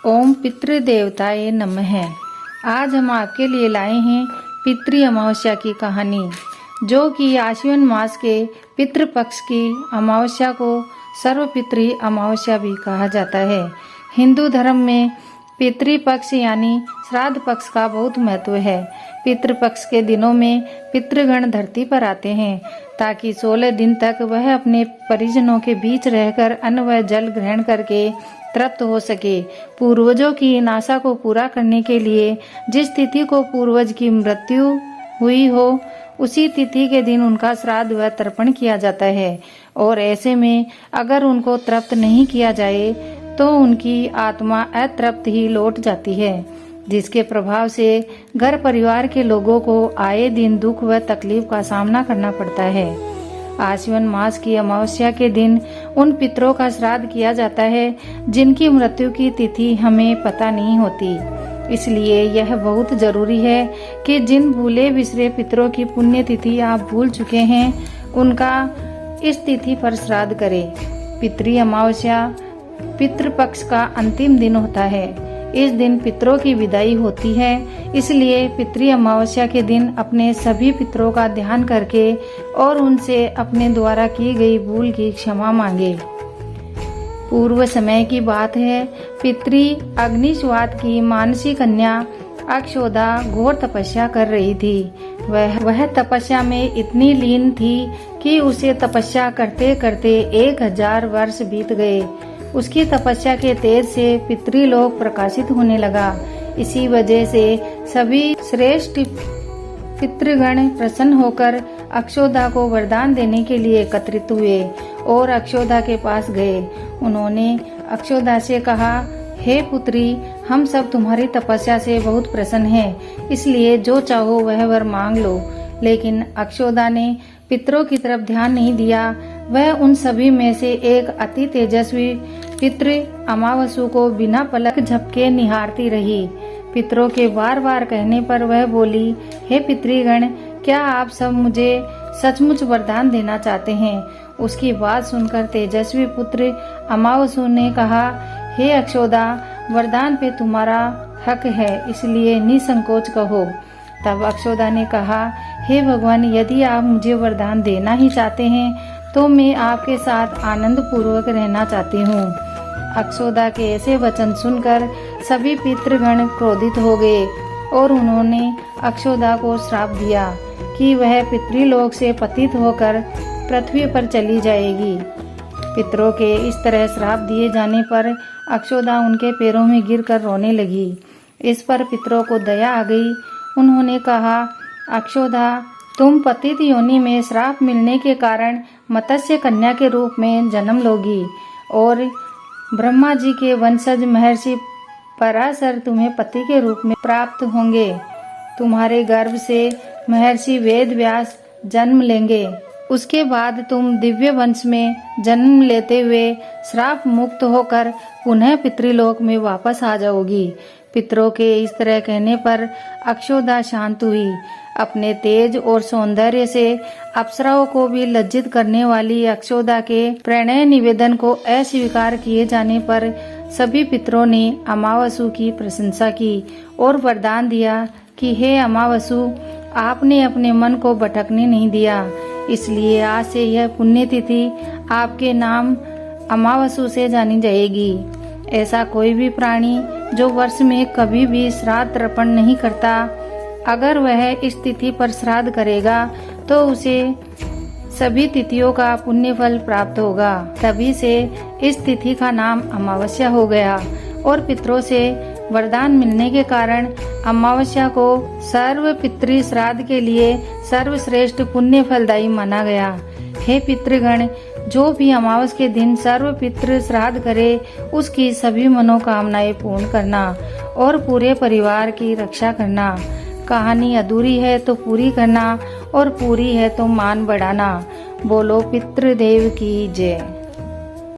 ओम पितृदेवताय नमः। आज हम आपके लिए लाए हैं पितृ अमावस्या की कहानी, जो कि आश्विन मास के पितृपक्ष की अमावस्या को सर्वपितृ अमावस्या भी कहा जाता है। हिंदू धर्म में पितृपक्ष यानी श्राद्ध पक्ष का बहुत महत्व है। पितृपक्ष के दिनों में पितृगण धरती पर आते हैं ताकि 16 दिन तक वह अपने परिजनों के बीच रहकर अन्न व जल ग्रहण करके तृप्त हो सके। पूर्वजों की इन आशा को पूरा करने के लिए जिस तिथि को पूर्वज की मृत्यु हुई हो, उसी तिथि के दिन उनका श्राद्ध व तर्पण किया जाता है। और ऐसे में अगर उनको तृप्त नहीं किया जाए तो उनकी आत्मा अतृप्त ही लौट जाती है, जिसके प्रभाव से घर परिवार के लोगों को आए दिन दुख व तकलीफ का सामना करना पड़ता है। आश्विन मास की अमावस्या के दिन उन पितरों का श्राद्ध किया जाता है जिनकी मृत्यु की तिथि हमें पता नहीं होती। इसलिए यह बहुत जरूरी है कि जिन भूले बिसरे पितरों की पुण्य तिथि आप भूल चुके हैं, उनका इस तिथि पर श्राद्ध करें। पितृ अमावस्या पितृपक्ष का अंतिम दिन होता है। इस दिन पितरों की विदाई होती है, इसलिए पितृ अमावस्या के दिन अपने सभी पितरों का ध्यान करके और उनसे अपने द्वारा की गई भूल की क्षमा मांगे। पूर्व समय की बात है, पितृ अग्निश्वात की मानसी कन्या अक्षोदा घोर तपस्या कर रही थी। वह तपस्या में इतनी लीन थी कि उसे तपस्या करते करते 1000 वर्ष बीत गए। उसकी तपस्या के तेज से पितृलोक प्रकाशित होने लगा। इसी वजह से सभी श्रेष्ठ पितृगण प्रसन्न होकर अक्षोदा को वरदान देने के लिए एकत्रित हुए और अक्षोदा के पास गए। उन्होंने अक्षोदा से कहा, हे पुत्री, हम सब तुम्हारी तपस्या से बहुत प्रसन्न हैं, इसलिए जो चाहो वह वर मांग लो। लेकिन अक्षोदा ने पितरों की तरफ ध्यान नहीं दिया। वह उन सभी में से एक अति तेजस्वी पितृ अमावस्या को बिना पलक झपके निहारती रही। पितरों के बार बार कहने पर वह बोली, हे पितृगण, क्या आप सब मुझे सचमुच वरदान देना चाहते हैं? उसकी बात सुनकर तेजस्वी पुत्र अमावस्या ने कहा, हे अक्षोदा, वरदान पे तुम्हारा हक है, इसलिए निसंकोच कहो। तब अक्षोदा ने कहा, हे भगवान, यदि आप मुझे वरदान देना ही चाहते हैं तो मैं आपके साथ आनंद पूर्वक रहना चाहती हूँ। अक्षोदा के ऐसे वचन सुनकर सभी पितृगण क्रोधित हो गए और उन्होंने अक्षोदा को श्राप दिया कि वह पितृलोक से पतित होकर पृथ्वी पर चली जाएगी। पितरों के इस तरह श्राप दिए जाने पर अक्षोदा उनके पैरों में गिरकर रोने लगी। इस पर पितरों को दया आ गई। उन्होंने कहा, अक्षोदा, तुम पतित योनि में श्राप मिलने के कारण मत्स्य कन्या के रूप में जन्म लोगी और ब्रह्मा जी के वंशज महर्षि पराशर तुम्हें पति के रूप में प्राप्त होंगे। तुम्हारे गर्भ से महर्षि वेद व्यास जन्म लेंगे। उसके बाद तुम दिव्य वंश में जन्म लेते हुए श्राप मुक्त होकर पुनः पितृलोक में वापस आ जाओगी। पितरों के इस तरह कहने पर अक्षोदा शांत हुई। अपने तेज और सौंदर्य से अप्सराओं को भी लज्जित करने वाली अक्षोदा के प्रणय निवेदन को अस्वीकार किए जाने पर सभी पितरों ने अमावस्या की प्रशंसा की और वरदान दिया कि हे अमावस्या, आपने अपने मन को भटकने नहीं दिया, इसलिए आज से यह पुण्यतिथि आपके नाम अमावस्या से जानी जाएगी। ऐसा कोई भी प्राणी जो वर्ष में कभी भी श्राद्ध तर्पण नहीं करता, अगर वह इस तिथि पर श्राद्ध करेगा तो उसे सभी तिथियों का पुण्य फल प्राप्त होगा। तभी से इस तिथि का नाम अमावस्या हो गया और पितरों से वरदान मिलने के कारण अमावस्या को सर्व पितृ श्राद्ध के लिए सर्वश्रेष्ठ पुण्य फलदायी माना गया। हे पितृगण, जो भी अमावस्या के दिन सर्व पितृ श्राद्ध करे, उसकी सभी मनोकामनाएं पूर्ण करना और पूरे परिवार की रक्षा करना। कहानी अधूरी है तो पूरी करना और पूरी है तो मान बढ़ाना। बोलो पितृदेव की जय।